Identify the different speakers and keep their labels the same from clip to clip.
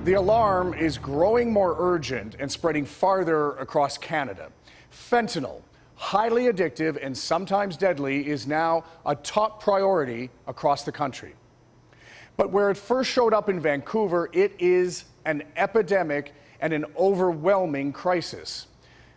Speaker 1: The alarm is growing more urgent and spreading farther across Canada. Fentanyl, highly addictive and sometimes deadly, is now a top priority across the country. But where it first showed up in Vancouver, it is an epidemic and an overwhelming crisis.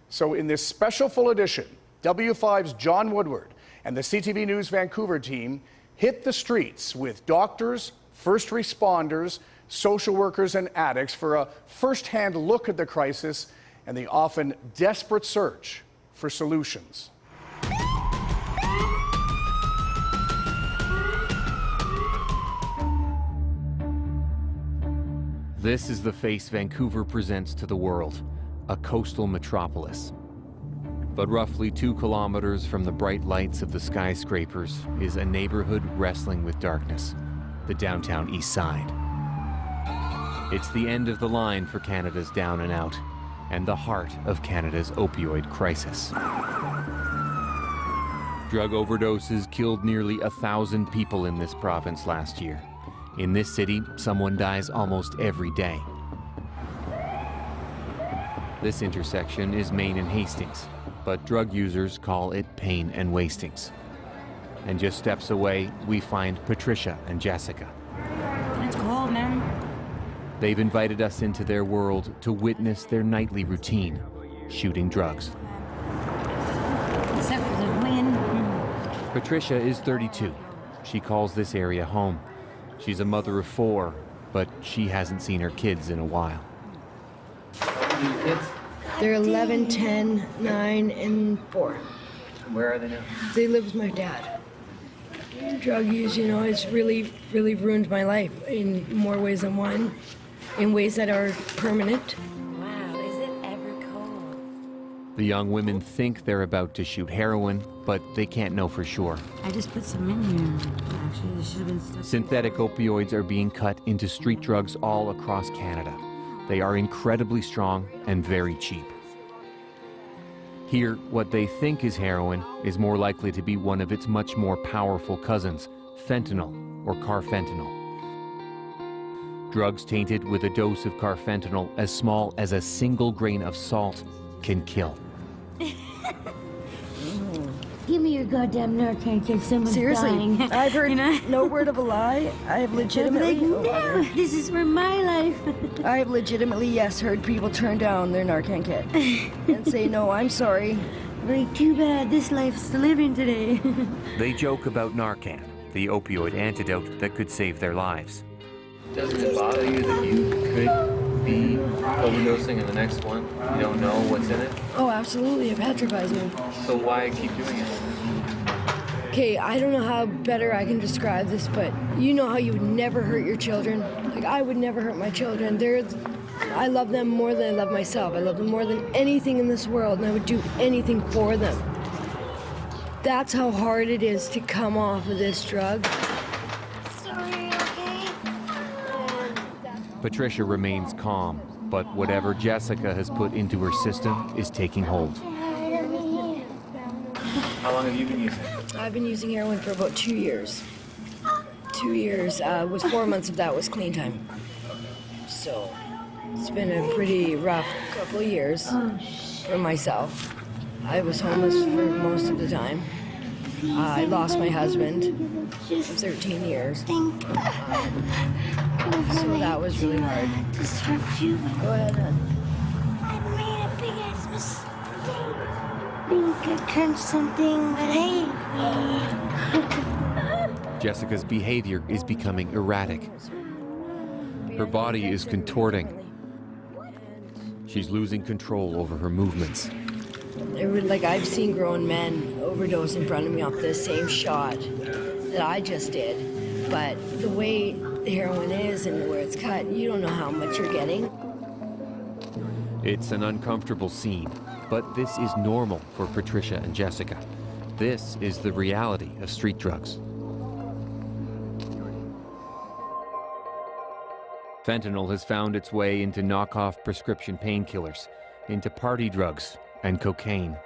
Speaker 1: So in this special full edition, W5's John Woodward and the CTV News Vancouver team hit the streets with doctors, first responders, social workers and addicts for a first-hand look at the crisis and the often desperate search for solutions.
Speaker 2: This is the face Vancouver presents to the world, a coastal metropolis. But roughly 2 kilometers from the bright lights of the skyscrapers is a neighborhood wrestling with darkness, the downtown east side. It's the end of the line for Canada's down and out, and the heart of Canada's opioid crisis. Drug overdoses killed nearly 1,000 people in this province last year. In this city, someone dies almost every day. This intersection is Main and Hastings, but drug users call it Pain and Wastings. And just steps away, we find Patricia and Jessica.
Speaker 3: It's cold, man.
Speaker 2: They've invited us into their world to witness their nightly routine, shooting drugs.
Speaker 3: Except for the wind.
Speaker 2: Patricia is 32. She calls this area home. She's a mother of 4, but she hasn't seen her kids in a while.
Speaker 4: Kids?
Speaker 5: They're 11, 10, 9, and 4.
Speaker 4: Where are they now?
Speaker 5: They live with my dad. Drug use, you know, it's really ruined my life in more ways than one, in ways that are permanent.
Speaker 3: Wow, is it ever cold?
Speaker 2: The young women think they're about to shoot heroin, but they can't know for sure.
Speaker 3: I just put some in here. Actually, there should have been stuff.
Speaker 2: Synthetic opioids are being cut into street drugs all across Canada. They are incredibly strong and very cheap. Here, what they think is heroin is more likely to be one of its much more powerful cousins, fentanyl or carfentanil. Drugs tainted with a dose of carfentanil as small as a single grain of salt can kill.
Speaker 3: Give me your goddamn Narcan, kid. Someone's
Speaker 5: Seriously,
Speaker 3: dying.
Speaker 5: I've heard no word of a lie. I have legitimately...
Speaker 3: No, this is for my life.
Speaker 5: I have legitimately, yes, heard people turn down their Narcan kit and say, no, I'm sorry.
Speaker 3: Like, too bad this life's living today.
Speaker 2: They joke about Narcan, the opioid antidote that could save their lives.
Speaker 4: Doesn't it bother you that you could be overdosing in the next one? You don't know what's in it?
Speaker 5: Oh, absolutely. It petrifies me.
Speaker 4: So why keep doing it?
Speaker 5: Okay, I don't know how better I can describe this, but you know how you would never hurt your children? Like, I would never hurt my children. I love them more than I love myself. I love them more than anything in this world, and I would do anything for them. That's how hard it is to come off of this drug.
Speaker 3: Sorry, okay?
Speaker 2: Patricia remains calm, but whatever Jessica has put into her system is taking hold.
Speaker 4: How long have you been using?
Speaker 5: I've been using heroin for about 2 years. 2 years, with 4 months of that was clean time. So it's been a pretty rough couple of years for myself. I was homeless for most of the time. I lost my husband for 13 years. So that was really hard. Go ahead, hon.
Speaker 6: I made a big ass mistake. Think I turned something, but hey.
Speaker 2: Jessica's behavior is becoming erratic. Her body is contorting. She's losing control over her movements.
Speaker 5: Like, I've seen grown men overdose in front of me off the same shot that I just did. But the way the heroin is and where it's cut, you don't know how much you're getting.
Speaker 2: It's an uncomfortable scene, but this is normal for Patricia and Jessica. This is the reality of street drugs. Fentanyl has found its way into knockoff prescription painkillers, into party drugs and cocaine.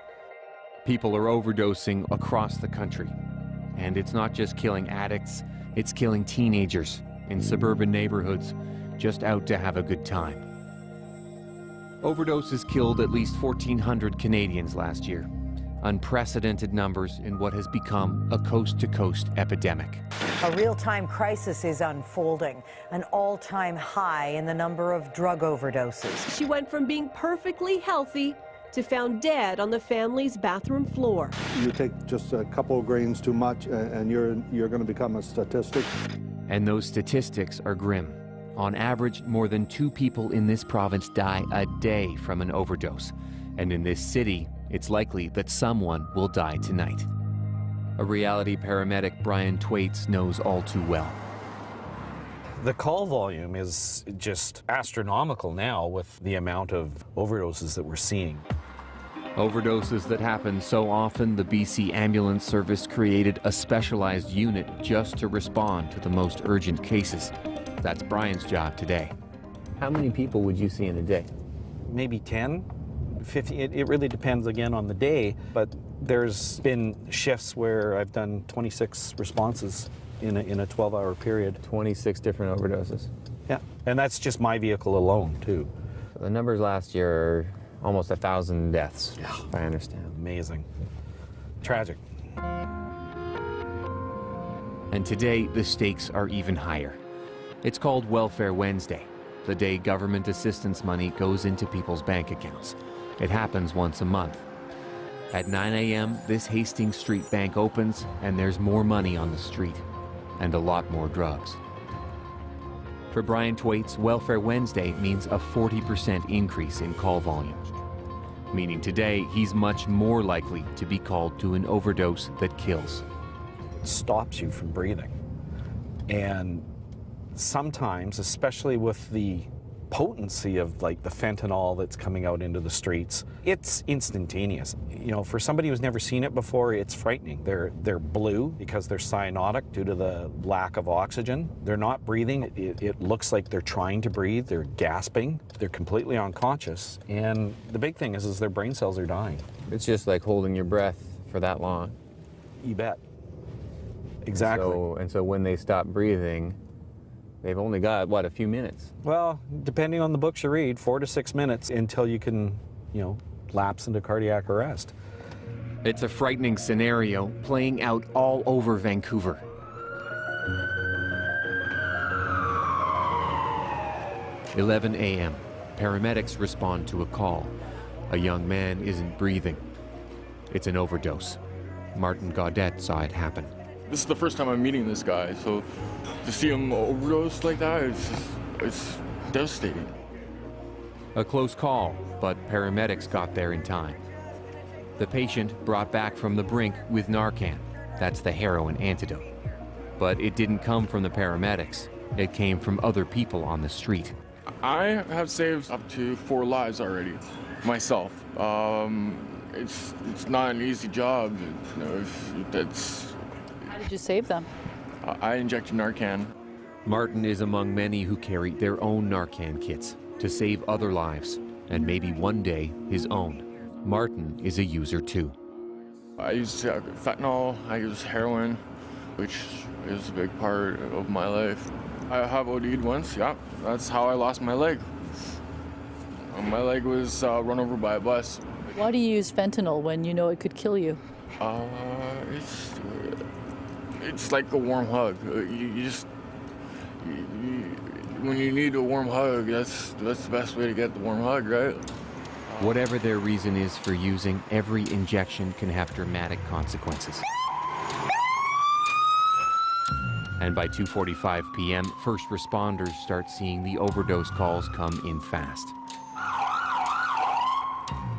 Speaker 2: People are overdosing across the country. And it's not just killing addicts, it's killing teenagers in suburban neighborhoods just out to have a good time. Overdoses killed at least 1,400 Canadians last year. Unprecedented numbers in what has become a coast-to-coast epidemic.
Speaker 7: A real-time crisis is unfolding, an all-time high in the number of drug overdoses.
Speaker 8: She went from being perfectly healthy to found dead on the family's bathroom floor.
Speaker 9: You take just a couple of grains too much and you're going to become a statistic.
Speaker 2: And those statistics are grim. On average, more than 2 people in this province die a day from an overdose. And in this city, it's likely that someone will die tonight. A reality paramedic, Brian Twaits, knows all too well.
Speaker 10: The call volume is just astronomical now with the amount of overdoses that we're seeing.
Speaker 2: Overdoses that happen so often, the BC Ambulance Service created a specialized unit just to respond to the most urgent cases. That's Brian's job today.
Speaker 4: How many people would you see in a day?
Speaker 10: Maybe 10, 50, it really depends again on the day, but there's been shifts where I've done 26 responses in a 12-hour period.
Speaker 4: 26 different overdoses.
Speaker 10: Yeah, and that's just my vehicle alone too.
Speaker 4: So the numbers last year are almost 1,000 deaths,
Speaker 10: Yeah.
Speaker 4: if I understand.
Speaker 10: Amazing. Tragic.
Speaker 2: And today, the stakes are even higher. It's called Welfare Wednesday, the day government assistance money goes into people's bank accounts. It happens once a month. At 9 a.m., this Hastings Street bank opens, and there's more money on the street, and a lot more drugs. For Brian Twaits, Welfare Wednesday means a 40% increase in call volume, meaning today he's much more likely to be called to an overdose that kills.
Speaker 10: It stops you from breathing. And sometimes, especially with the potency of like the fentanyl that's coming out into the streets, it's instantaneous. You know, for somebody who's never seen it before, it's frightening. They're blue because they're cyanotic due to the lack of oxygen. They're not breathing. It looks like they're trying to breathe. They're gasping. They're completely unconscious. And the big thing is their brain cells are dying.
Speaker 4: It's just like holding your breath for that long.
Speaker 10: You bet. Exactly.
Speaker 4: So when they stop breathing, they've only got, what, a few minutes?
Speaker 10: Well, depending on the books you read, 4 to 6 minutes until you can, lapse into cardiac arrest.
Speaker 2: It's a frightening scenario playing out all over Vancouver. – 11 a.m. Paramedics respond to a call. A young man isn't breathing. It's an overdose. Martin Gaudette saw it happen.
Speaker 11: This is the first time I'm meeting this guy, so to see him overdose like that, it's devastating.
Speaker 2: A close call, but paramedics got there in time. The patient brought back from the brink with Narcan. That's the heroin antidote. But it didn't come from the paramedics. It came from other people on the street.
Speaker 11: I have saved up to 4 lives already, myself. It's not an easy job.
Speaker 12: How did you save them?
Speaker 11: I injected Narcan.
Speaker 2: Martin is among many who carry their own Narcan kits to save other lives, and maybe one day his own. Martin is a user too.
Speaker 11: I use fentanyl, I use heroin, which is a big part of my life. I have OD'd once, yeah. That's how I lost my leg. My leg was run over by a bus.
Speaker 12: Why do you use fentanyl when you know it could kill you?
Speaker 11: It's like a warm hug. When you need a warm hug, that's the best way to get the warm hug, right?
Speaker 2: Whatever their reason is for using, every injection can have dramatic consequences. And by 2:45 p.m., first responders start seeing the overdose calls come in fast.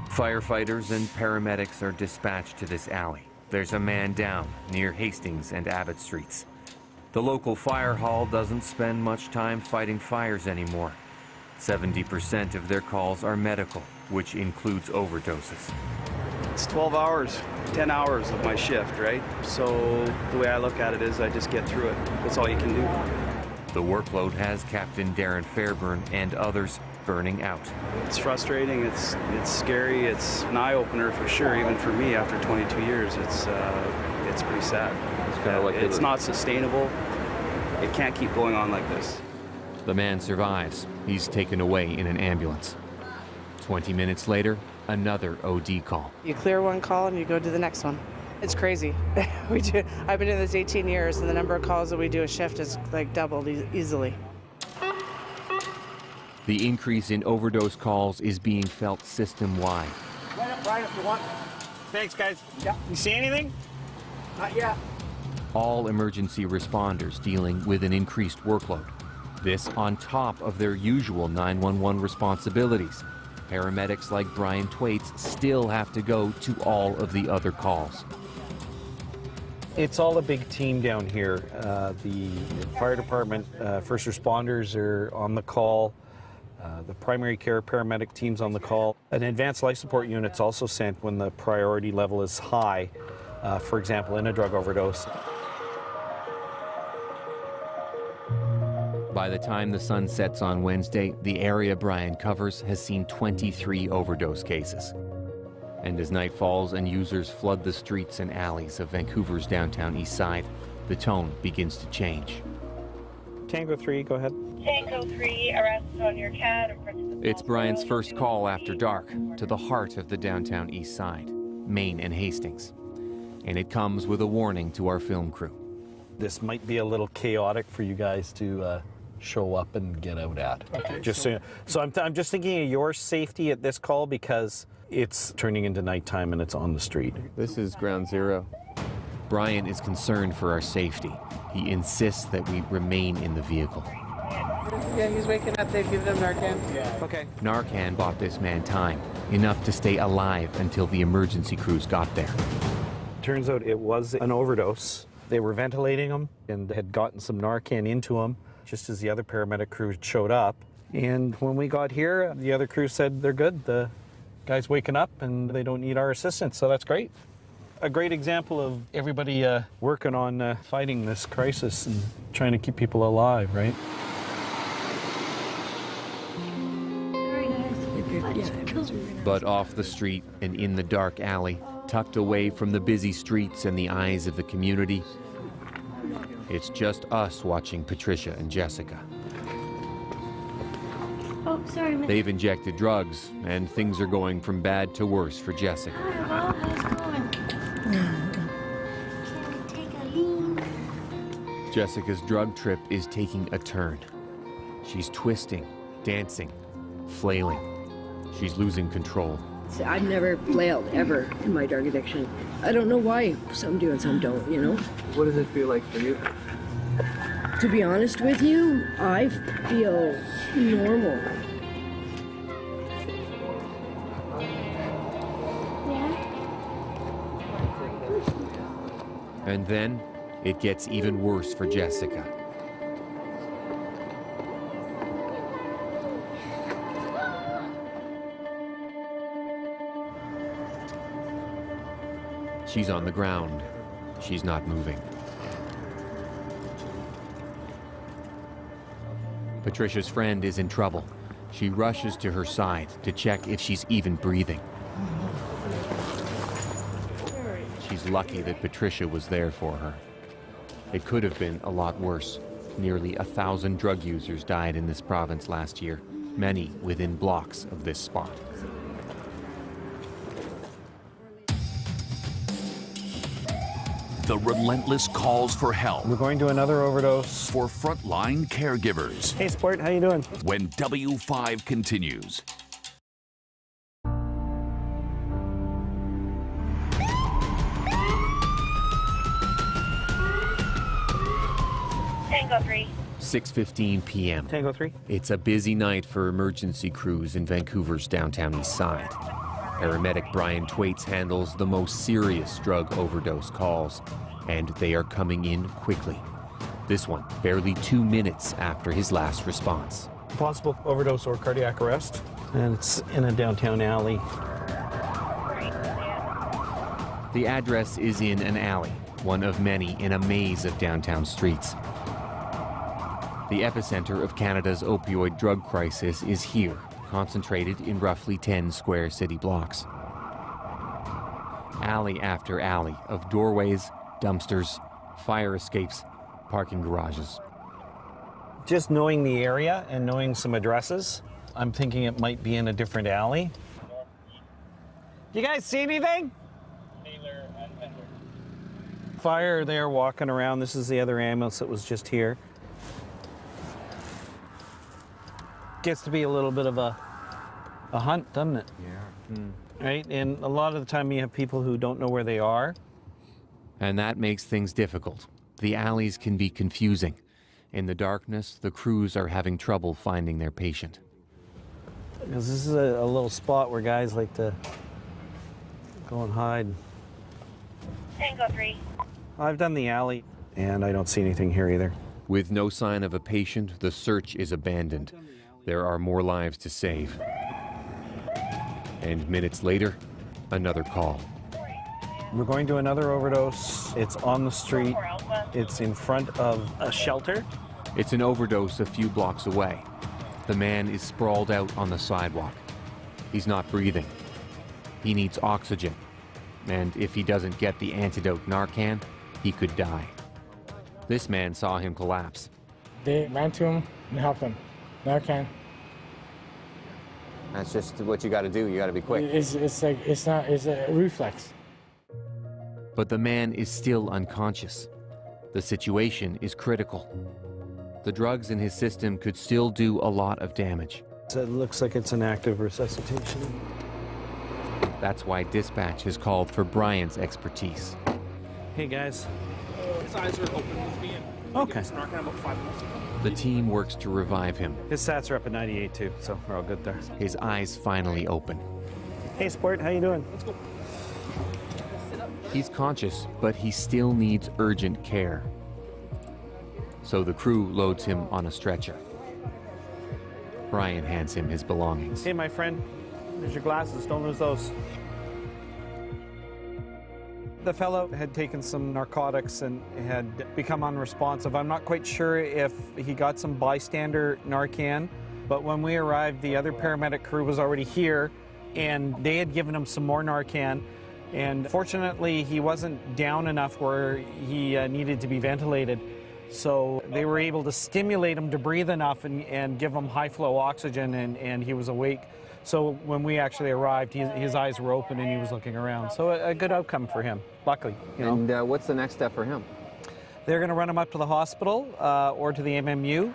Speaker 2: Firefighters and paramedics are dispatched to this alley. There's a man down near Hastings and Abbott Streets. The local fire hall doesn't spend much time fighting fires anymore. 70% of their calls are medical, which includes overdoses.
Speaker 13: It's 12 hours, 10 hours of my shift, right? So the way I look at it is I just get through it. That's all you can do.
Speaker 2: The workload has Captain Darren Fairburn and others burning out.
Speaker 13: It's frustrating, it's scary, it's an eye-opener for sure, even for me after 22 years. It's pretty sad.
Speaker 4: It's kind of like
Speaker 13: it's not sustainable. It can't keep going on like this.
Speaker 2: The man survives. He's taken away in an ambulance. 20 minutes later, another OD call.
Speaker 14: You clear one call and you go to the next one. It's crazy. I've been doing this 18 years, and the number of calls that we do a shift is like doubled easily.
Speaker 2: The increase in overdose calls is being felt system-wide.
Speaker 15: Right up, Brian, if you want. Thanks, guys. Yeah. You see anything? Not yet.
Speaker 2: All emergency responders dealing with an increased workload. This on top of their usual 911 responsibilities. Paramedics like Brian Twaits still have to go to all of the other calls.
Speaker 10: It's all a big team down here. The fire department, first responders are on the call. The primary care paramedic team's on the call. An advanced life support unit's also sent when the priority level is high, for example, in a drug overdose.
Speaker 2: By the time the sun sets on Wednesday, the area Brian covers has seen 23 overdose cases. And as night falls and users flood the streets and alleys of Vancouver's downtown east side, the tone begins to change.
Speaker 10: Tango 3, go ahead.
Speaker 16: Tango 3, arrest on your cat.
Speaker 2: It's Brian's first call after dark to the heart of the downtown east side, Main and Hastings. And it comes with a warning to our film crew.
Speaker 10: This might be a little chaotic for you guys to show up and get out at.
Speaker 15: Okay.
Speaker 10: Just so I'm just thinking of your safety at this call because it's turning into nighttime and it's on the street.
Speaker 2: This is ground zero. Brian is concerned for our safety. He insists that we remain in the vehicle.
Speaker 14: Yeah, he's waking up. They've given him Narcan.
Speaker 15: Yeah.
Speaker 10: Okay.
Speaker 2: Narcan bought this man time, enough to stay alive until the emergency crews got there.
Speaker 10: Turns out it was an overdose. They were ventilating him and had gotten some Narcan into him just as the other paramedic crew showed up. And when we got here, the other crew said they're good. The guy's waking up and they don't need our assistance, so that's great. A great example of everybody working on fighting this crisis and trying to keep people alive, right?
Speaker 2: But off the street and in the dark alley, tucked away from the busy streets and the eyes of the community, it's just us watching Patricia and Jessica.
Speaker 6: Oh, sorry, Miss.
Speaker 2: They've injected drugs, and things are going from bad to worse for Jessica.
Speaker 6: How's it going? Can we take a lean?
Speaker 2: Jessica's drug trip is taking a turn. She's twisting, dancing, flailing. She's losing control.
Speaker 5: I've never flailed ever in my drug addiction. I don't know why some do and some don't, you know?
Speaker 4: What does it feel like for you?
Speaker 5: To be honest with you, I feel normal.
Speaker 2: And then it gets even worse for Jessica. She's on the ground. She's not moving. Patricia's friend is in trouble. She rushes to her side to check if she's even breathing. She's lucky that Patricia was there for her. It could have been a lot worse. Nearly 1,000 drug users died in this province last year, many within blocks of this spot.
Speaker 17: The relentless calls for help.
Speaker 10: We're going to another overdose.
Speaker 17: For frontline caregivers.
Speaker 10: Hey, Sport, how you doing?
Speaker 17: When W5 continues.
Speaker 16: Tango 3.
Speaker 2: 6:15 p.m.
Speaker 10: Tango 3.
Speaker 2: It's a busy night for emergency crews in Vancouver's downtown east side. Paramedic Brian Twaits handles the most serious drug overdose calls, and they are coming in quickly. This one barely 2 minutes after his last response.
Speaker 10: Possible overdose or cardiac arrest, and it's in a downtown alley.
Speaker 2: The address is in an alley, one of many in a maze of downtown streets. The epicenter of Canada's opioid drug crisis is here, concentrated in roughly 10 square city blocks. Alley after alley of doorways, dumpsters, fire escapes, parking garages.
Speaker 10: Just knowing the area and knowing some addresses, I'm thinking it might be in a different alley. You guys see anything? Fire there walking around. This is the other ambulance that was just here. Gets to be a little bit of a hunt, doesn't it?
Speaker 2: Yeah.
Speaker 10: Right? And a lot of the time you have people who don't know where they are.
Speaker 2: And that makes things difficult. The alleys can be confusing. In the darkness, the crews are having trouble finding their patient.
Speaker 10: Because this is a little spot where guys like to go and hide.
Speaker 16: Tango 3.
Speaker 10: I've done the alley, and I don't see anything here either.
Speaker 2: With no sign of a patient, the search is abandoned. There are more lives to save. And minutes later, another call.
Speaker 10: We're going to another overdose. It's on the street. It's in front of a shelter.
Speaker 2: It's an overdose a few blocks away. The man is sprawled out on the sidewalk. He's not breathing. He needs oxygen. And if he doesn't get the antidote Narcan, he could die. This man saw him collapse.
Speaker 18: They ran to him and helped him. Narcan.
Speaker 4: That's just what you got to do. You got to be quick.
Speaker 18: It's a reflex.
Speaker 2: But the man is still unconscious. The situation is critical. The drugs in his system could still do a lot of damage.
Speaker 10: So it looks like it's an active resuscitation.
Speaker 2: That's why dispatch has called for Brian's expertise.
Speaker 10: Hey guys.
Speaker 19: His eyes are open with me.
Speaker 10: Okay.
Speaker 19: Narcan about 5 minutes ago.
Speaker 2: The team works to revive him.
Speaker 10: His stats are up at 98 too, so we're all good there.
Speaker 2: His eyes finally open.
Speaker 10: Hey sport, how you doing?
Speaker 19: Let's go.
Speaker 2: He's conscious, but he still needs urgent care. So the crew loads him on a stretcher. Brian hands him his belongings.
Speaker 10: Hey my friend, there's your glasses, don't lose those. The fellow had taken some narcotics and had become unresponsive. I'm not quite sure if he got some bystander Narcan, but when we arrived, the other paramedic crew was already here, and they had given him some more Narcan. And fortunately, he wasn't down enough where he needed to be ventilated. So they were able to stimulate him to breathe enough and give him high flow oxygen, and he was awake. So when we actually arrived, his eyes were open and he was looking around. So a good outcome for him, luckily. You know?
Speaker 4: And what's the next step for him?
Speaker 10: They're going to run him up to the hospital or to the MMU.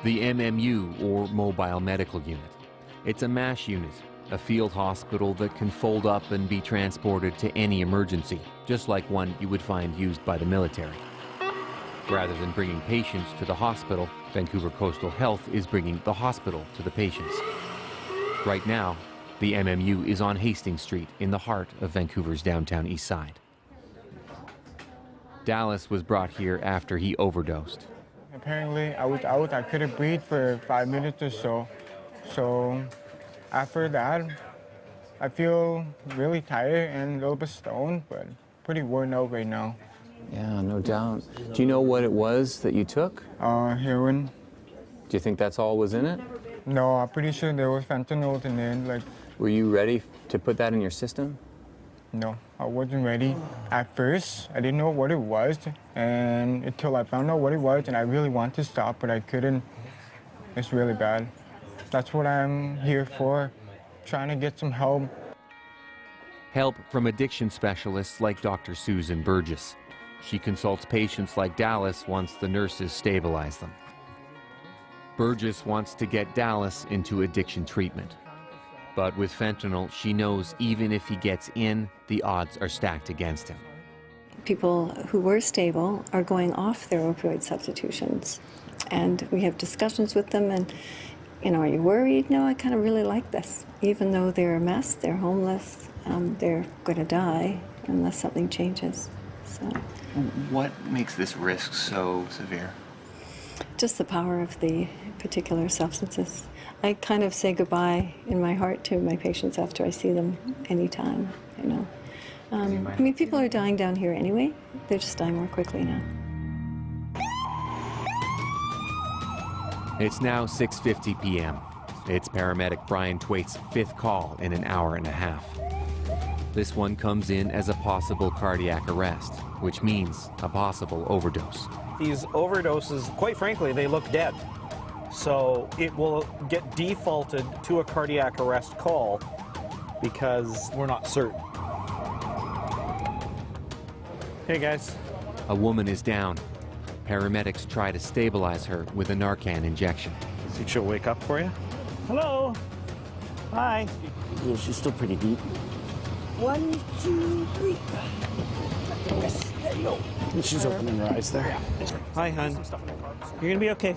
Speaker 2: The MMU, or Mobile Medical Unit. It's a MASH unit, a field hospital that can fold up and be transported to any emergency, just like one you would find used by the military. Rather than bringing patients to the hospital, Vancouver Coastal Health is bringing the hospital to the patients. Right now, the MMU is on Hastings Street in the heart of Vancouver's downtown east side. Dallas was brought here after he overdosed.
Speaker 18: Apparently, I was out. I couldn't breathe for 5 minutes or so. So after that, I feel really tired and a little bit stoned, but pretty worn out right now.
Speaker 4: Yeah, no doubt. Do you know what it was that you took?
Speaker 18: Heroin.
Speaker 4: Do you think that's all was in it?
Speaker 18: No, I'm pretty sure there was fentanyl in it. Like,
Speaker 4: were you ready to put that in your system?
Speaker 18: No, I wasn't ready. At first, I didn't know what it was, and until I found out what it was, and I really wanted to stop, but I couldn't. It's really bad. That's what I'm here for, trying to get some help.
Speaker 2: Help from addiction specialists like Dr. Susan Burgess. She consults patients like Dallas once the nurses stabilize them. Burgess wants to get Dallas into addiction treatment. But with fentanyl, she knows even if he gets in, the odds are stacked against him.
Speaker 20: People who were stable are going off their opioid substitutions. And we have discussions with them and, are you worried? No, I kind of really like this. Even though they're a mess, they're homeless, they're going to die unless something changes. So,
Speaker 21: what makes this risk so severe?
Speaker 20: Just the power of the particular substances. I kind of say goodbye in my heart to my patients after I see them anytime, people are dying down here anyway. They're just dying more quickly now.
Speaker 2: It's now 6:50 p.m. It's paramedic Brian Twait's fifth call in an hour and a half. This one comes in as a possible cardiac arrest, which means a possible overdose.
Speaker 10: These overdoses, quite frankly, they look dead. So it will get defaulted to a cardiac arrest call because we're not certain. Hey guys.
Speaker 2: A woman is down. Paramedics try to stabilize her with a Narcan injection.
Speaker 10: Think she'll wake up for you? Hello. Hi.
Speaker 1: Yeah, she's still pretty deep.
Speaker 6: 1, 2, 3. There you go.
Speaker 1: She's opening her eyes there.
Speaker 10: Hi, hon. You're gonna be okay.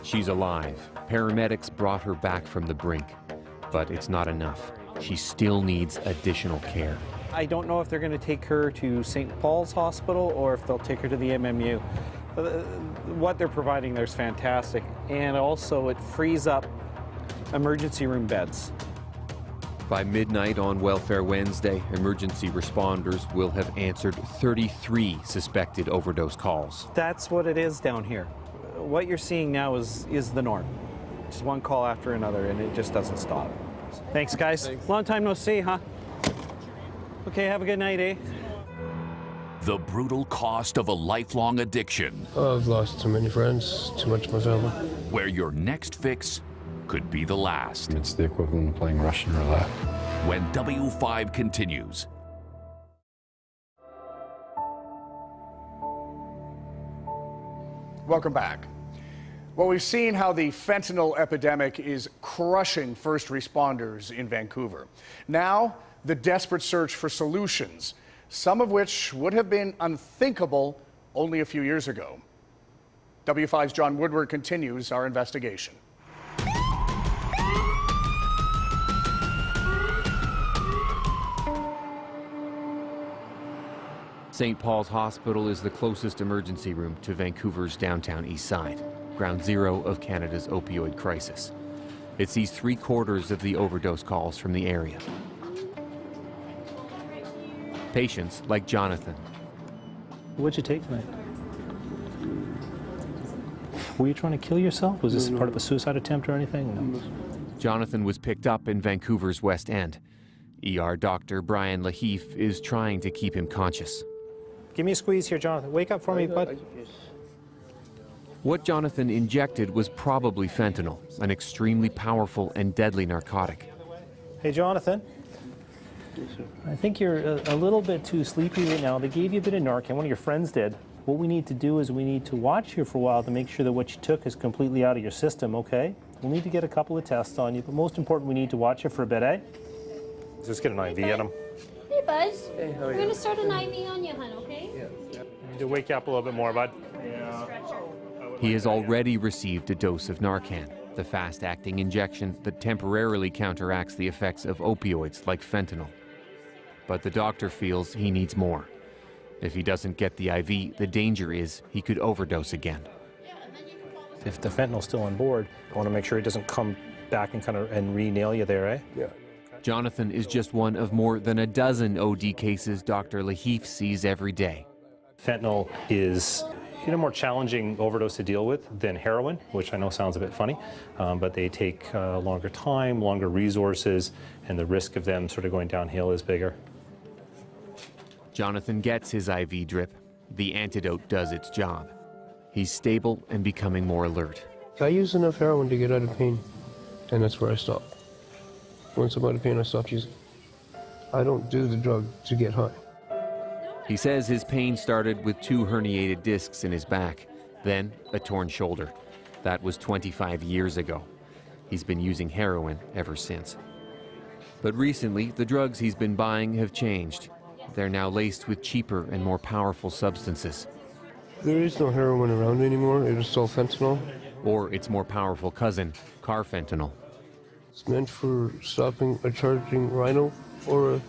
Speaker 2: She's alive. Paramedics brought her back from the brink, but it's not enough. She still needs additional care.
Speaker 10: I don't know if they're going to take her to St. Paul's Hospital or if they'll take her to the MMU. What they're providing there is fantastic, and also it frees up emergency room beds.
Speaker 2: By midnight on Welfare Wednesday, emergency responders will have answered 33 suspected overdose calls.
Speaker 10: That's what it is down here. What you're seeing now is the norm. Just one call after another, and it just doesn't stop. Thanks, guys. Thanks. Long time no see, huh? Okay, have a good night, eh?
Speaker 17: The brutal cost of a lifelong addiction.
Speaker 22: I've lost too many friends, too much of my family.
Speaker 17: Where your next fix could be the last.
Speaker 23: It's the equivalent of playing Russian roulette.
Speaker 17: When W5 continues.
Speaker 24: Welcome back. Well, we've seen how the fentanyl epidemic is crushing first responders in Vancouver. Now, the desperate search for solutions, some of which would have been unthinkable only a few years ago. W5's John Woodward continues our investigation.
Speaker 2: St. Paul's Hospital is the closest emergency room to Vancouver's downtown east side, ground zero of Canada's opioid crisis. It sees 3/4 of the overdose calls from the area. Patients like Jonathan.
Speaker 25: What'd you take tonight? Were you trying to kill yourself? Was this part of a suicide attempt or anything? No.
Speaker 2: Jonathan was picked up in Vancouver's West End. ER doctor Brian Laheef is trying to keep him conscious.
Speaker 25: Give me a squeeze here, Jonathan. Wake up for me, bud.
Speaker 2: What Jonathan injected was probably fentanyl, an extremely powerful and deadly narcotic.
Speaker 25: Hey, Jonathan. I think you're a little bit too sleepy right now. They gave you a bit of Narcan. One of your friends did. What we need to do is we need to watch you for a while to make sure that what you took is completely out of your system, okay? We'll need to get a couple of tests on you, but most important, we need to watch you for a bit, eh? Let's get an IV at him.
Speaker 26: Hey, Buzz.
Speaker 25: Hey, how are
Speaker 26: We're
Speaker 25: you?
Speaker 26: going to start an IV on you, hon, okay?
Speaker 25: You need to wake you up a little bit more, bud.
Speaker 2: He has already received a dose of Narcan, the fast-acting injection that temporarily counteracts the effects of opioids like fentanyl. But the doctor feels he needs more. If he doesn't get the IV, the danger is he could overdose again.
Speaker 25: If the fentanyl's still on board, I want to make sure it doesn't come back and re-nail you there, eh?
Speaker 23: Yeah.
Speaker 2: Jonathan is just one of more than a dozen OD cases Dr. Laheef sees every day.
Speaker 25: Fentanyl is more challenging overdose to deal with than heroin, which I know sounds a bit funny, but they take longer time, longer resources, and the risk of them sort of going downhill is bigger.
Speaker 2: Jonathan gets his IV drip. The antidote does its job. He's stable and becoming more alert.
Speaker 22: I use enough heroin to get out of pain, and that's where I stop. Once I'm out of pain, I stop using. I don't do the drug to get high.
Speaker 2: He says his pain started with 2 herniated discs in his back, then a torn shoulder. That was 25 years ago. He's been using heroin ever since. But recently, the drugs he's been buying have changed. They're now laced with cheaper and more powerful substances.
Speaker 22: There is no heroin around anymore. It is all fentanyl.
Speaker 2: Or its more powerful cousin, carfentanil.
Speaker 22: It's meant for stopping a charging rhino or a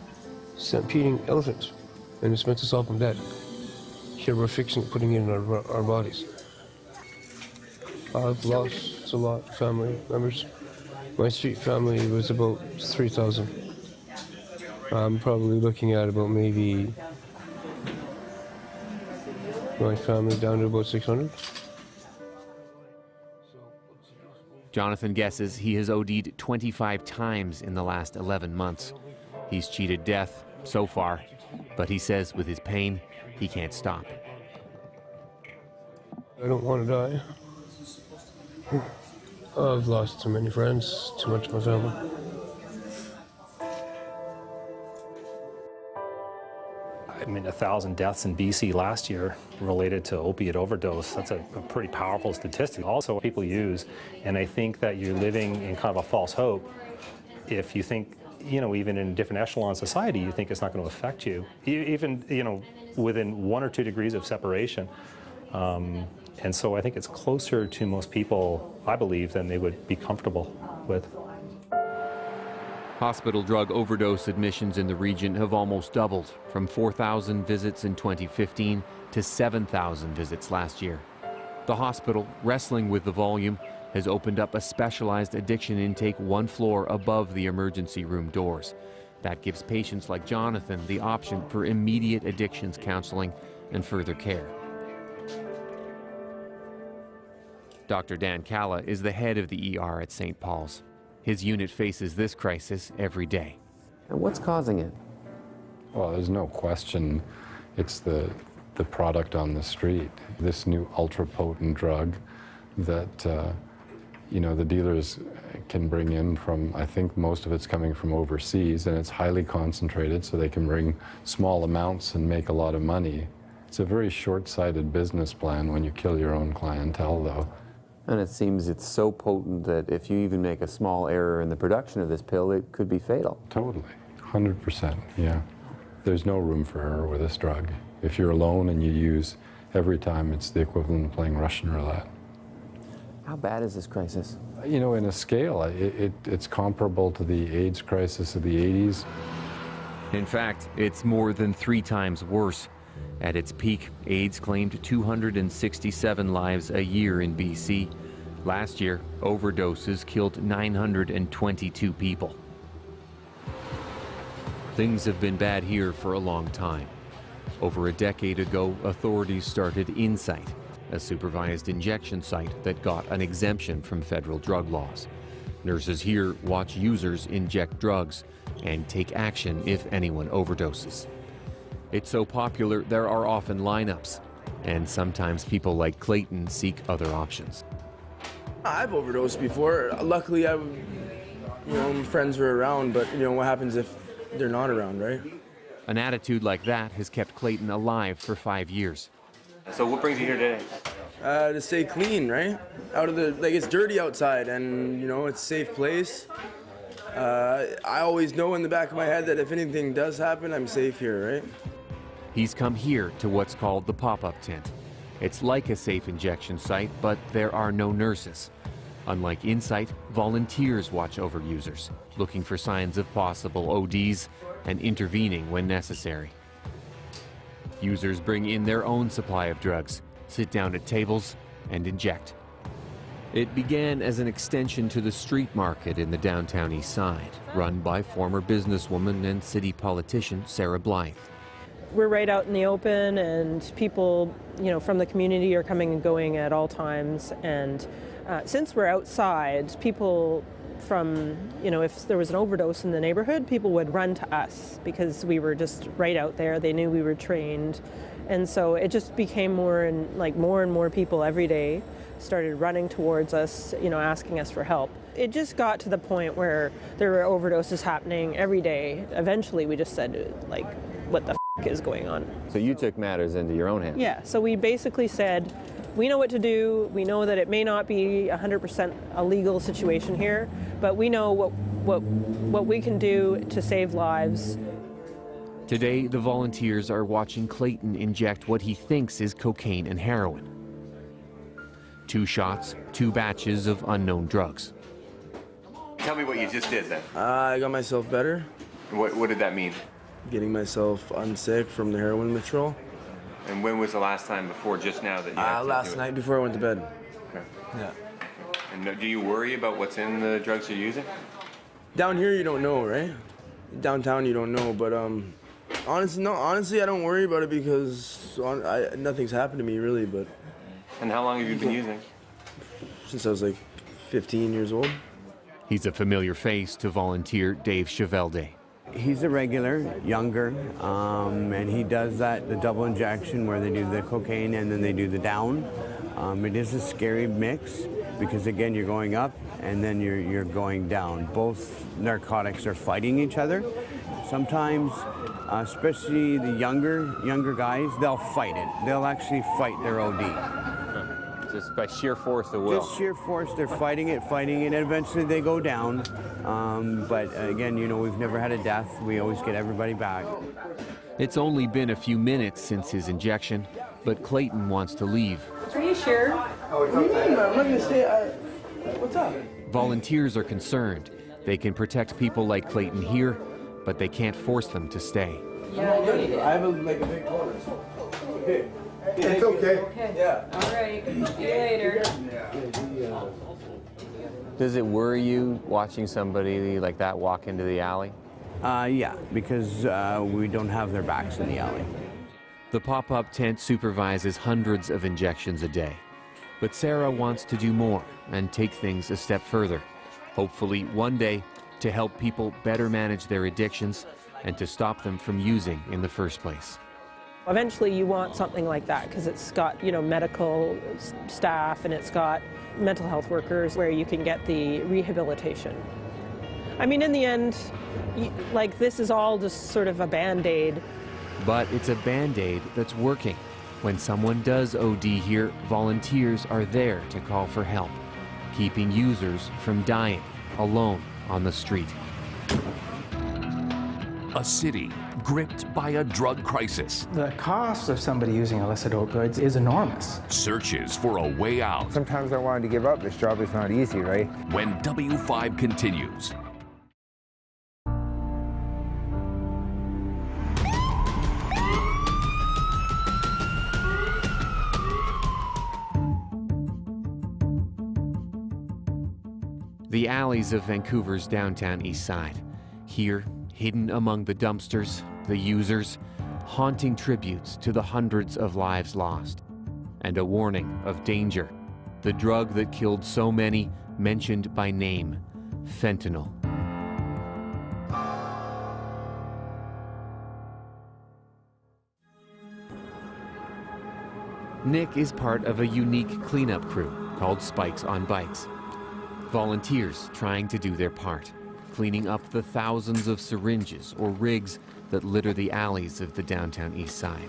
Speaker 22: stampeding elephant. And it's meant to stop them dead. Here we're putting it in our bodies. I've lost a lot of family members. My street family was about 3,000. I'm probably looking at about maybe my family down to about 600.
Speaker 2: Jonathan guesses he has OD'd 25 times in the last 11 months. He's cheated death so far, but he says with his pain, he can't stop.
Speaker 22: I don't want to die. I've lost too many friends, too much of my family.
Speaker 3: I mean, 1,000 deaths in BC last year related to opiate overdose. That's a pretty powerful statistic. Also, people use, and I think that you're living in kind of a false hope if you think, you know, even in different echelons of society, you think it's not going to affect you, even, you know, within 1 or 2 degrees of separation. And so I think it's closer to most people, I believe, than they would be comfortable with.
Speaker 2: Hospital drug overdose admissions in the region have almost doubled, from 4,000 visits in 2015 to 7,000 visits last year. The hospital, wrestling with the volume, has opened up a specialized addiction intake 1 floor above the emergency room doors. That gives patients like Jonathan the option for immediate addictions counseling and further care. Dr. Dan Calla is the head of the ER at St. Paul's. His unit faces this crisis every day.
Speaker 4: And what's causing it?
Speaker 23: Well, there's no question it's the product on the street. This new ultra-potent drug that, you know, the dealers can bring in from, I think most of it's coming from overseas, and it's highly concentrated, so they can bring small amounts and make a lot of money. It's a very short-sighted business plan when you kill your own clientele, though.
Speaker 4: And it seems it's so potent that if you even make a small error in the production of this pill, it could be fatal.
Speaker 23: Totally, 100%, yeah. There's no room for error with this drug. If you're alone and you use every time, it's the equivalent of playing Russian roulette.
Speaker 4: How bad is this crisis?
Speaker 23: You know, in a scale, it's comparable to the AIDS crisis of the 80s.
Speaker 2: In fact, it's more than 3 times worse. At its peak, AIDS claimed 267 lives a year in BC. Last year, overdoses killed 922 people. Things have been bad here for a long time. Over a decade ago, authorities started Insight, a supervised injection site that got an exemption from federal drug laws. Nurses here watch users inject drugs and take action if anyone overdoses. It's so popular, there are often lineups, and sometimes people like Clayton seek other options.
Speaker 7: I've overdosed before. Luckily, my friends were around, but what happens if they're not around, right?
Speaker 2: An attitude like that has kept Clayton alive for 5 years.
Speaker 4: So what brings you here today?
Speaker 7: To stay clean, right? It's dirty outside, and it's a safe place. I always know in the back of my head that if anything does happen, I'm safe here, right?
Speaker 2: He's come here to what's called the pop-up tent. It's like a safe injection site, but there are no nurses. Unlike Insight, volunteers watch over users, looking for signs of possible ODs and intervening when necessary. Users bring in their own supply of drugs, sit down at tables, and inject. It began as an extension to the street market in the downtown east side, run by former businesswoman and city politician Sarah Blythe.
Speaker 8: We're right out in the open, and people, from the community are coming and going at all times. And since we're outside, people from, if there was an overdose in the neighborhood, people would run to us because we were just right out there. They knew we were trained. And so it just became more and more people every day started running towards us, asking us for help. It just got to the point where there were overdoses happening every day. Eventually we just said, what the is going on?
Speaker 4: So you took matters into your own hands?
Speaker 8: Yeah, so we basically said, we know what to do. We know that it may not be 100% a legal situation here, but we know what we can do to save lives.
Speaker 2: Today, the volunteers are watching Clayton inject what he thinks is cocaine and heroin. 2 shots, 2 batches of unknown drugs.
Speaker 21: Tell me what you just did then.
Speaker 7: I got myself better.
Speaker 21: What did that mean?
Speaker 7: Getting myself unsick from the heroin withdrawal.
Speaker 21: And when was the last time before just now that you had to
Speaker 7: last night before I went to bed.
Speaker 21: Okay.
Speaker 7: Yeah.
Speaker 21: And do you worry about what's in the drugs you're using?
Speaker 7: Down here you don't know, right? Downtown you don't know, but honestly I don't worry about it because nothing's happened to me really, but.
Speaker 21: And how long have you been using?
Speaker 7: Since I was 15 years old.
Speaker 2: He's a familiar face to volunteer Dave Chevelde.
Speaker 9: He's a regular, younger, and he does the double injection where they do the cocaine and then they do the down. It is a scary mix because, again, you're going up and then you're going down. Both narcotics are fighting each other. Sometimes, especially the younger guys, they'll fight it. They'll actually fight their OD.
Speaker 2: Just by sheer force of will.
Speaker 9: Just sheer force, they're fighting it, and eventually they go down. But again, you know, we've never had a death. We always get everybody back.
Speaker 2: It's only been a few minutes since his injection, but Clayton wants to leave.
Speaker 8: Are you sure?
Speaker 7: What do you mean, man? I'm not gonna stay. What's up?
Speaker 2: Volunteers are concerned. They can protect people like Clayton here, but they can't force them to stay.
Speaker 7: Yeah, I'm good. I have a big corner. Okay.
Speaker 18: It's okay.
Speaker 7: Yeah.
Speaker 8: All right. See you later.
Speaker 2: Does it worry you watching somebody like that walk into the alley?
Speaker 9: Yeah, because we don't have their backs in the alley.
Speaker 2: The pop-up tent supervises hundreds of injections a day. But Sarah wants to do more and take things a step further. Hopefully, one day, to help people better manage their addictions and to stop them from using in the first place.
Speaker 8: Eventually you want something like that because it's got, you know, medical staff and it's got mental health workers where you can get the rehabilitation. I mean, in the end, like, this is all just sort of a Band-Aid.
Speaker 2: But it's a Band-Aid that's working. When someone does OD here, volunteers are there to call for help, keeping users from dying alone on the street.
Speaker 17: A city gripped by a drug crisis.
Speaker 5: The cost of somebody using illicit opioids is enormous.
Speaker 17: Searches for a way out.
Speaker 11: Sometimes I wanted to give up. This job is not easy, right?
Speaker 17: When W5 continues.
Speaker 2: The alleys of Vancouver's downtown east side. Here, hidden among the dumpsters, the users, haunting tributes to the hundreds of lives lost. And a warning of danger. The drug that killed so many, mentioned by name, fentanyl. Nick is part of a unique cleanup crew called Spikes on Bikes. Volunteers trying to do their part, cleaning up the thousands of syringes or rigs that litter the alleys of the downtown east side.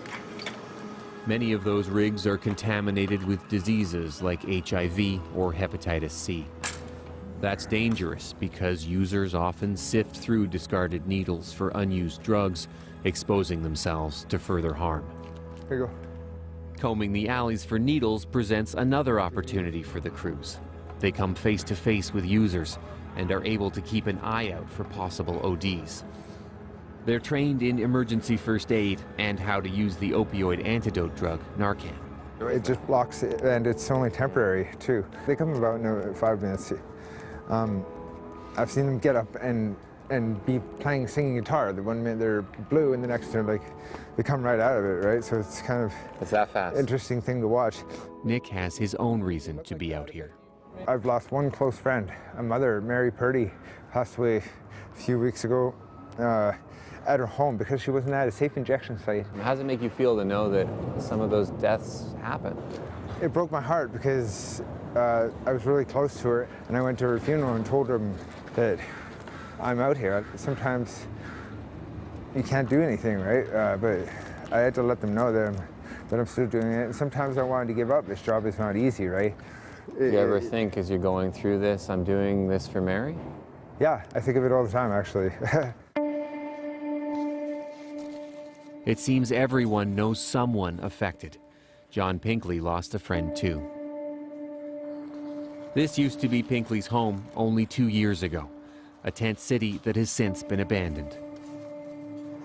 Speaker 2: Many of those rigs are contaminated with diseases like HIV or hepatitis C. That's dangerous because users often sift through discarded needles for unused drugs, exposing themselves to further harm.
Speaker 11: Here you go.
Speaker 2: Combing the alleys for needles presents another opportunity for the crews. They come face to face with users and are able to keep an eye out for possible ODs. They're trained in emergency first aid and how to use the opioid antidote drug, Narcan.
Speaker 11: It just blocks it, and it's only temporary, too. They come about in 5 minutes. I've seen them get up and be singing guitar. The 1 minute they're blue, and the next they're like, they come right out of it, right? So it's kind of
Speaker 2: it's that fast.
Speaker 11: Interesting thing to watch.
Speaker 2: Nick has his own reason to be out here.
Speaker 11: I've lost one close friend. A mother, Mary Purdy, passed away a few weeks ago at her home because she wasn't at a safe injection site.
Speaker 4: How does it make you feel to know that some of those deaths happen?
Speaker 11: It broke my heart because I was really close to her, and I went to her funeral and told her that I'm out here. Sometimes you can't do anything, right? But I had to let them know that I'm still doing it. And sometimes I wanted to give up. This job is not easy, right?
Speaker 4: Do you ever think, as you're going through this, I'm doing this for Mary?
Speaker 11: Yeah, I think of it all the time, actually.
Speaker 2: It seems everyone knows someone affected. John Pinkley lost a friend too. This used to be Pinkley's home only 2 years ago, a tent city that has since been abandoned.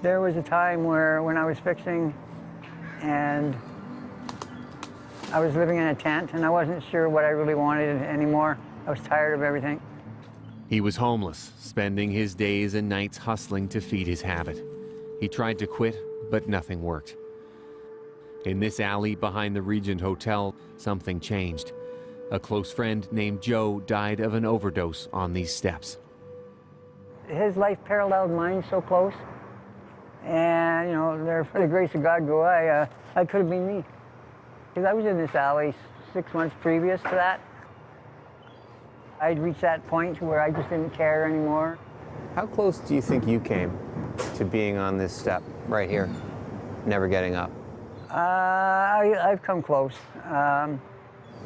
Speaker 12: There was a time when I was fixing and I was living in a tent and I wasn't sure what I really wanted anymore. I was tired of everything.
Speaker 2: He was homeless, spending his days and nights hustling to feed his habit. He tried to quit, but nothing worked. In this alley behind the Regent Hotel, something changed. A close friend named Joe died of an overdose on these steps.
Speaker 12: His life paralleled mine so close. And, there, for the grace of God go I could have been me. Because I was in this alley 6 months previous to that. I'd reached that point where I just didn't care anymore.
Speaker 4: How close do you think you came to being on this step right here, never getting up?
Speaker 12: I've come close.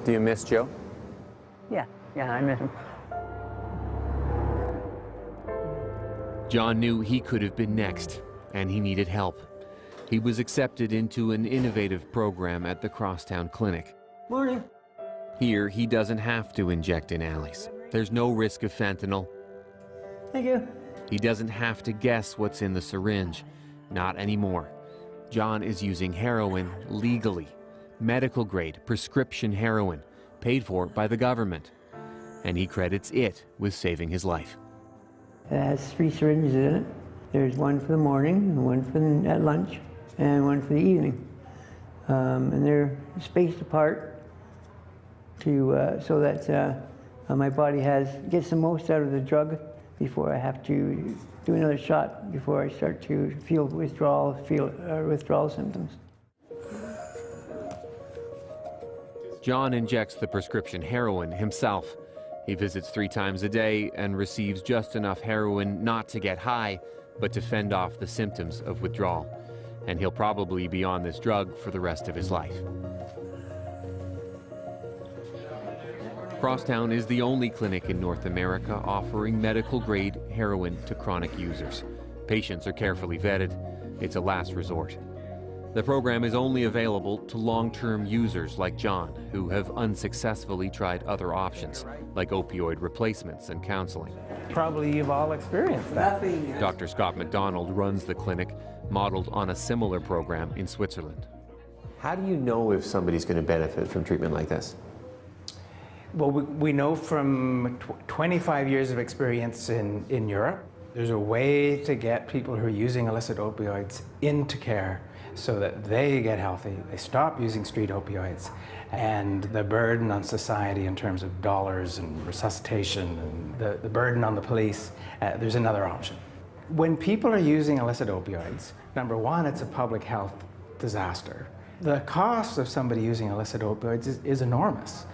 Speaker 4: Do you miss Joe?
Speaker 12: Yeah, I miss him.
Speaker 2: John knew he could have been next, and he needed help. He was accepted into an innovative program at the Crosstown Clinic.
Speaker 12: Morning.
Speaker 2: Here, he doesn't have to inject in alleys. There's no risk of fentanyl.
Speaker 12: Thank you.
Speaker 2: He doesn't have to guess what's in the syringe. Not anymore. John is using heroin legally. Medical-grade prescription heroin, paid for by the government. And he credits it with saving his life.
Speaker 12: It has 3 syringes in it. There's one for the morning, and one for at lunch, and one for the evening. And they're spaced apart so that my body gets the most out of the drug before I have to do another shot before I start to feel withdrawal symptoms.
Speaker 2: John injects the prescription heroin himself. He visits 3 times a day and receives just enough heroin not to get high, but to fend off the symptoms of withdrawal. And he'll probably be on this drug for the rest of his life. Crosstown is the only clinic in North America offering medical-grade heroin to chronic users. Patients are carefully vetted. It's a last resort. The program is only available to long-term users like John, who have unsuccessfully tried other options, like opioid replacements and counseling.
Speaker 5: Probably you've all experienced that.
Speaker 2: Dr. Scott McDonald runs the clinic, modeled on a similar program in Switzerland.
Speaker 4: How do you know if somebody's going to benefit from treatment like this?
Speaker 5: Well, we know from 25 years of experience in Europe, there's a way to get people who are using illicit opioids into care so that they get healthy, they stop using street opioids, and the burden on society in terms of dollars and resuscitation and the burden on the police, there's another option. When people are using illicit opioids, number one, it's a public health disaster. The cost of somebody using illicit opioids is enormous.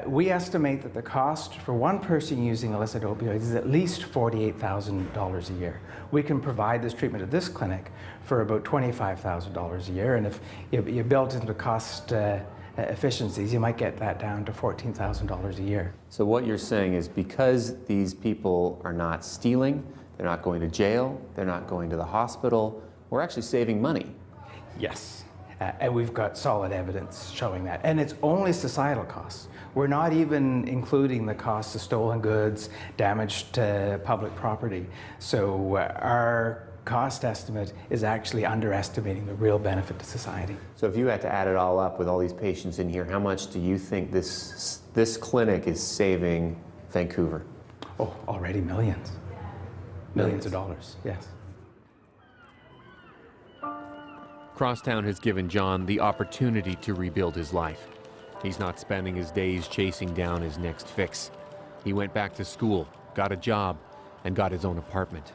Speaker 5: We estimate that the cost for one person using illicit opioids is at least $48,000 a year. We can provide this treatment at this clinic for about $25,000 a year, and if you built into cost efficiencies, you might get that down to $14,000 a year.
Speaker 4: So what you're saying is because these people are not stealing, they're not going to jail, they're not going to the hospital, we're actually saving money.
Speaker 5: Yes, and we've got solid evidence showing that, and it's only societal costs. We're not even including the cost of stolen goods, damage to public property. So our cost estimate is actually underestimating the real benefit to society.
Speaker 4: So if you had to add it all up with all these patients in here, how much do you think this clinic is saving Vancouver?
Speaker 5: Oh, already millions. Millions of dollars, yes.
Speaker 2: Crosstown has given John the opportunity to rebuild his life. He's not spending his days chasing down his next fix. He went back to school, got a job, and got his own apartment.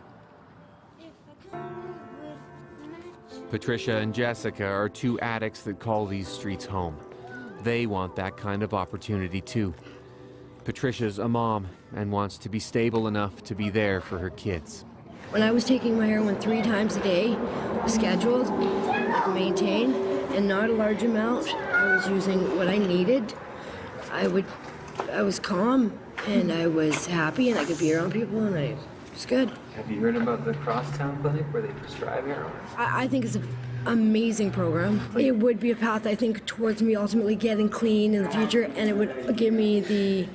Speaker 2: Patricia and Jessica are 2 addicts that call these streets home. They want that kind of opportunity too. Patricia's a mom and wants to be stable enough to be there for her kids.
Speaker 13: When I was taking my heroin 3 times a day, scheduled, maintained, and not a large amount, I was using what I needed. I was calm, and I was happy, and I could be around people, and it was good.
Speaker 4: Have you heard about the Crosstown Clinic where they prescribe heroin?
Speaker 13: I think it's an amazing program. It would be a path, I think, towards me ultimately getting clean in the future, and it would give me the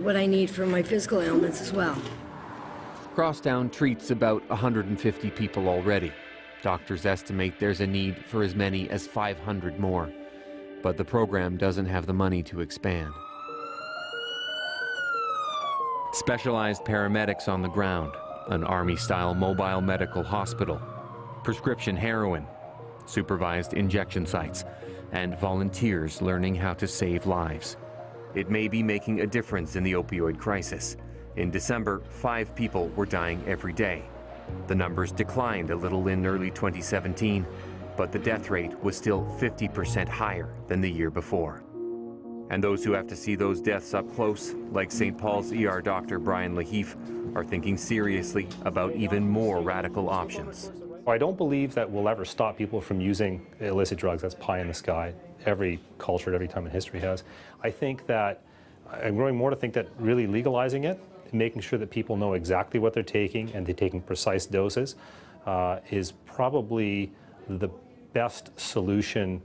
Speaker 13: what I need for my physical ailments as well.
Speaker 2: Crosstown treats about 150 people already. Doctors estimate there's a need for as many as 500 more, but the program doesn't have the money to expand. Specialized paramedics on the ground, an Army-style mobile medical hospital, prescription heroin, supervised injection sites, and volunteers learning how to save lives. It may be making a difference in the opioid crisis. In December, 5 people were dying every day. The numbers declined a little in early 2017, but the death rate was still 50% higher than the year before. And those who have to see those deaths up close, like St. Paul's ER doctor Brian Laheef, are thinking seriously about even more radical options.
Speaker 3: I don't believe that we'll ever stop people from using illicit drugs. That's pie in the sky. Every culture, every time in history has. I think that I'm growing more to think that really legalizing it, making sure that people know exactly what they're taking and they're taking precise doses, is probably the best solution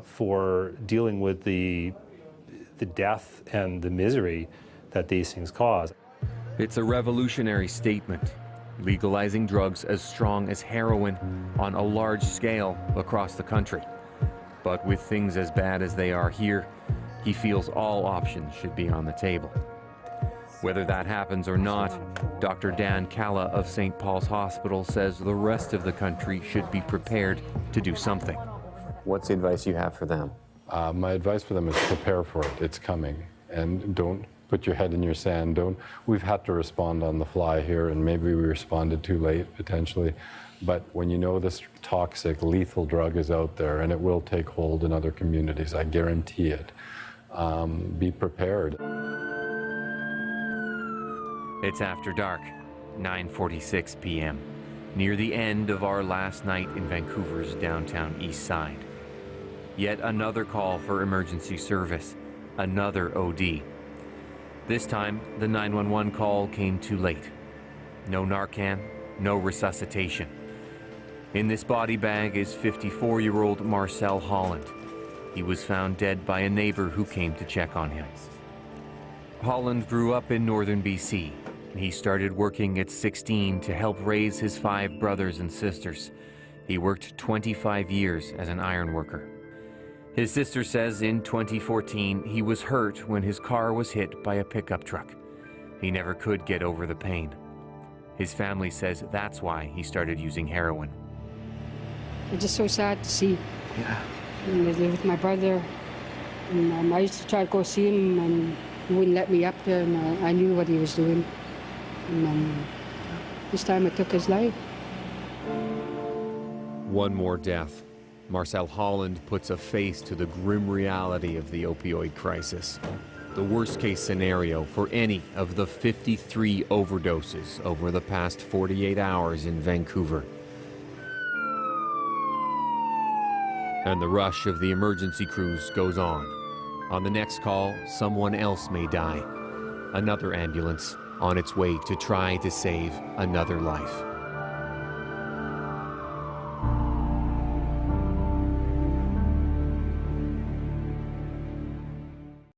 Speaker 3: for dealing with the death and the misery that these things cause.
Speaker 2: It's a revolutionary statement, legalizing drugs as strong as heroin on a large scale across the country. But with things as bad as they are here, he feels all options should be on the table. Whether that happens or not, Dr. Dan Calla of St. Paul's Hospital says the rest of the country should be prepared to do something.
Speaker 4: What's the advice you have for them?
Speaker 23: My advice for them is prepare for it. It's coming. And don't put your head in your sand. We've had to respond on the fly here, and maybe we responded too late, potentially. But when you know this toxic, lethal drug is out there, and it will take hold in other communities, I guarantee it, be prepared.
Speaker 2: It's after dark, 9:46 p.m., near the end of our last night in Vancouver's downtown east side. Yet another call for emergency service, another OD. This time, the 911 call came too late. No Narcan, no resuscitation. In this body bag is 54-year-old Marcel Holland. He was found dead by a neighbor who came to check on him. Holland grew up in northern BC. He started working at 16 to help raise his 5 brothers and sisters. He worked 25 years as an iron worker. His sister says in 2014 he was hurt when his car was hit by a pickup truck. He never could get over the pain. His family says that's why he started using heroin.
Speaker 6: It's just so sad to see. Yeah. And I live with my brother, and I used to try to go see him, and he wouldn't let me up there, and I knew what he was doing. And this time it took his life.
Speaker 2: One more death. Marcel Holland puts a face to the grim reality of the opioid crisis. The worst-case scenario for any of the 53 overdoses over the past 48 hours in Vancouver. And the rush of the emergency crews goes on. On the next call, someone else may die. Another ambulance on its way to try to save another life.